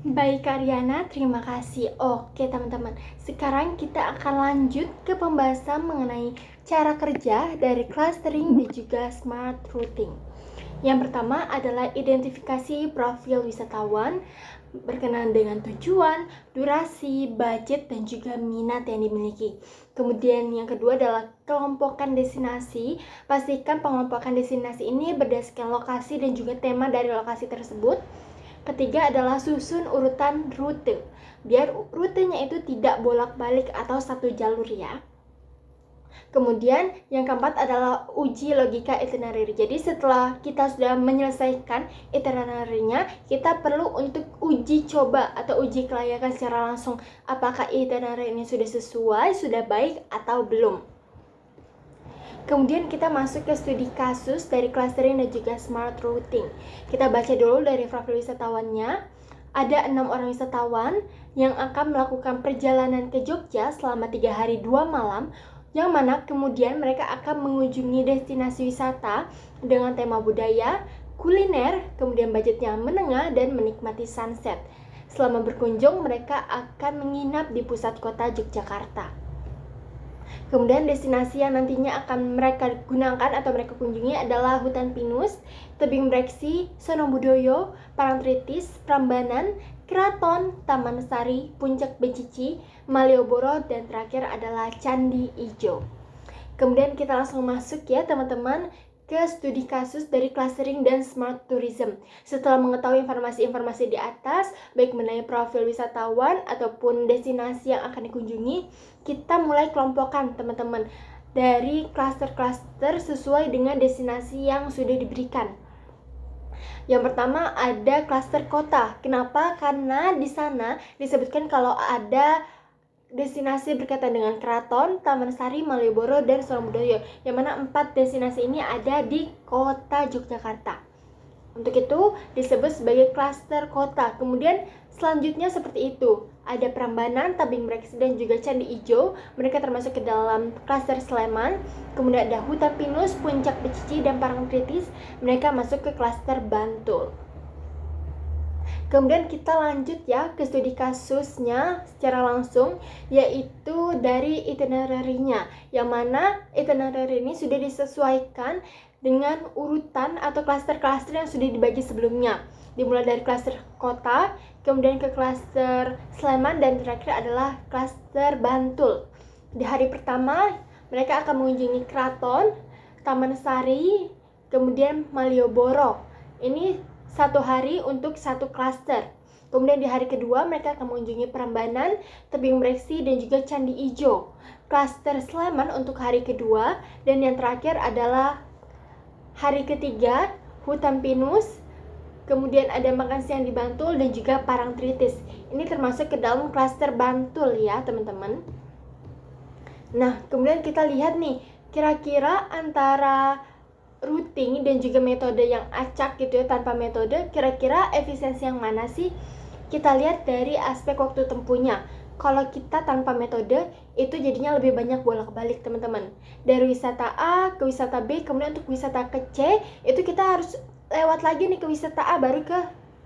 Baik Kak Riana, terima kasih. Oke teman-teman, sekarang kita akan lanjut ke pembahasan mengenai cara kerja dari clustering dan juga smart routing. Yang pertama adalah identifikasi profil wisatawan berkenaan dengan tujuan, durasi, budget, dan juga minat yang dimiliki. Kemudian yang kedua adalah kelompokan destinasi. Pastikan pengelompokan destinasi ini berdasarkan lokasi dan juga tema dari lokasi tersebut. Ketiga adalah susun urutan rute, biar rutenya itu tidak bolak-balik atau satu jalur ya. Kemudian yang keempat adalah uji logika itinerary. Jadi setelah kita sudah menyelesaikan itinerary-nya, kita perlu untuk uji coba atau uji kelayakan secara langsung. Apakah itinerary ini sudah sesuai, sudah baik atau belum. Kemudian kita masuk ke studi kasus dari clustering dan juga smart routing. Kita baca dulu dari profil wisatawannya. Ada 6 orang wisatawan yang akan melakukan perjalanan ke Jogja selama 3 hari 2 malam, yang mana kemudian mereka akan mengunjungi destinasi wisata dengan tema budaya, kuliner, kemudian budgetnya menengah dan menikmati sunset. Selama berkunjung, mereka akan menginap di pusat kota Yogyakarta. Kemudian destinasi yang nantinya akan mereka gunakan atau mereka kunjungi adalah Hutan Pinus, Tebing Breksi, Sono Budoyo, Parangtritis, Prambanan, Keraton, Taman Sari, Puncak Becici, Malioboro, dan terakhir adalah Candi Ijo. Kemudian kita langsung masuk ya teman-teman ke studi kasus dari clustering dan smart tourism. Setelah mengetahui informasi-informasi di atas, baik mengenai profil wisatawan ataupun destinasi yang akan dikunjungi, kita mulai kelompokkan teman-teman dari klaster-klaster sesuai dengan destinasi yang sudah diberikan. Yang pertama ada klaster kota. Kenapa? Karena di sana disebutkan kalau ada destinasi berkaitan dengan Keraton, Taman Sari, Malioboro, dan Sono Budoyo, yang mana 4 destinasi ini ada di kota Yogyakarta. Untuk itu disebut sebagai klaster kota. Kemudian selanjutnya seperti itu, ada Prambanan, Tebing Breksi, dan juga Candi Ijo. Mereka termasuk ke dalam klaster Sleman. Kemudian ada Hutan Pinus, Puncak Becici, dan Parangtritis. Mereka masuk ke klaster Bantul. Kemudian kita lanjut ya ke studi kasusnya secara langsung, yaitu dari itinerary-nya, yang mana itinerary ini sudah disesuaikan dengan urutan atau klaster-klaster yang sudah dibagi sebelumnya. Dimulai dari klaster kota, kemudian ke klaster Sleman, dan terakhir adalah klaster Bantul. Di hari pertama, mereka akan mengunjungi Keraton, Taman Sari, kemudian Malioboro. Ini 1 hari untuk 1 klaster. Kemudian di hari kedua mereka akan mengunjungi Prambanan, Tebing Breksi, dan juga Candi Ijo. Klaster Sleman untuk hari kedua, dan yang terakhir adalah hari ketiga Hutan Pinus, kemudian ada makan siang di Bantul, dan juga Parangtritis. Ini termasuk ke dalam klaster Bantul ya teman-teman. Nah kemudian kita lihat nih, kira-kira antara routing dan juga metode yang acak gitu ya, tanpa metode, kira-kira efisiensi yang mana sih? Kita lihat dari aspek waktu tempuhnya. Kalau kita tanpa metode, itu jadinya lebih banyak bolak-balik teman-teman. Dari wisata A ke wisata B, kemudian untuk wisata ke C, itu kita harus lewat lagi nih ke wisata A baru ke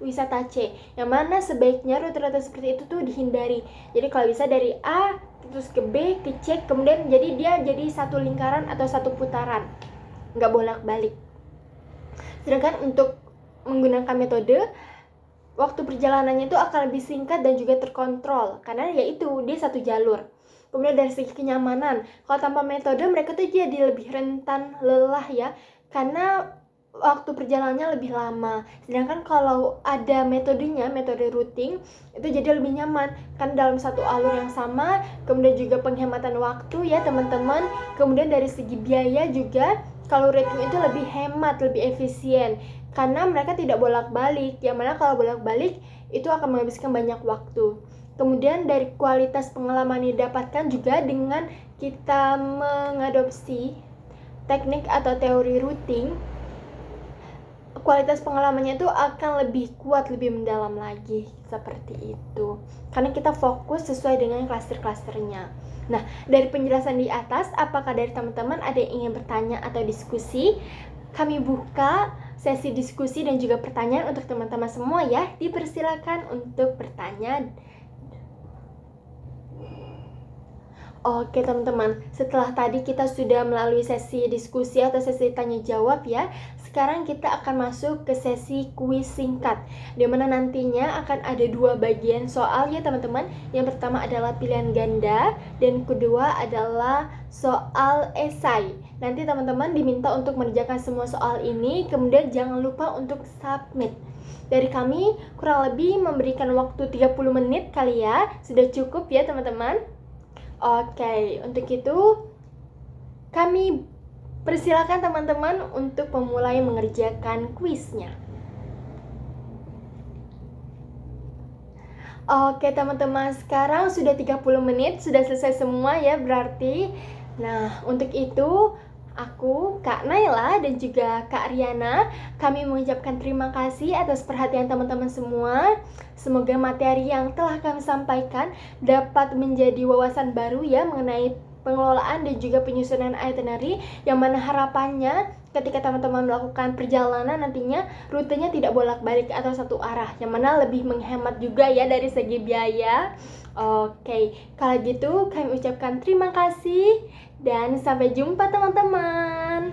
wisata C. Yang mana sebaiknya rute-rute seperti itu tuh dihindari. Jadi kalau bisa dari A terus ke B ke C, kemudian dia jadi satu lingkaran atau satu putaran, nggak bolak-balik. Sedangkan untuk menggunakan metode, waktu perjalanannya itu akan lebih singkat dan juga terkontrol, karena yaitu dia satu jalur. Kemudian dari segi kenyamanan, kalau tanpa metode mereka tuh jadi lebih rentan lelah ya, karena waktu perjalanannya lebih lama. Sedangkan kalau ada metodenya, metode routing, itu jadi lebih nyaman kan dalam satu alur yang sama. Kemudian juga penghematan waktu ya teman-teman. Kemudian dari segi biaya juga, kalau routing itu lebih hemat, lebih efisien karena mereka tidak bolak-balik. Yang mana kalau bolak-balik itu akan menghabiskan banyak waktu. Kemudian dari kualitas pengalaman yang didapatkan juga dengan kita mengadopsi teknik atau teori routing, kualitas pengalamannya itu akan lebih kuat, lebih mendalam lagi, seperti itu. Karena kita fokus sesuai dengan klaster-klasternya. Nah, dari penjelasan di atas, apakah dari teman-teman ada yang ingin bertanya atau diskusi? Kami buka sesi diskusi dan juga pertanyaan untuk teman-teman semua ya. Dipersilakan untuk bertanya. Oke teman-teman, setelah tadi kita sudah melalui sesi diskusi atau sesi tanya jawab ya, sekarang kita akan masuk ke sesi kuis singkat, di mana nantinya akan ada 2 bagian soal ya teman-teman. Yang pertama adalah pilihan ganda dan kedua adalah soal esai. Nanti teman-teman diminta untuk mengerjakan semua soal ini, kemudian jangan lupa untuk submit. Dari kami kurang lebih memberikan waktu 30 menit kali ya, sudah cukup ya teman-teman. Oke, untuk itu kami persilakan teman-teman untuk memulai mengerjakan kuisnya. Oke teman-teman, sekarang sudah 30 menit, sudah selesai semua ya berarti. Nah, untuk itu aku, Kak Naila dan juga Kak Riana, kami mengucapkan terima kasih atas perhatian teman-teman semua. Semoga materi yang telah kami sampaikan dapat menjadi wawasan baru ya mengenai pengelolaan dan juga penyusunan itinerary, yang mana harapannya ketika teman-teman melakukan perjalanan nantinya rutenya tidak bolak-balik atau satu arah, yang mana lebih menghemat juga ya dari segi biaya. Oke, kalau gitu kami ucapkan terima kasih dan sampai jumpa teman-teman.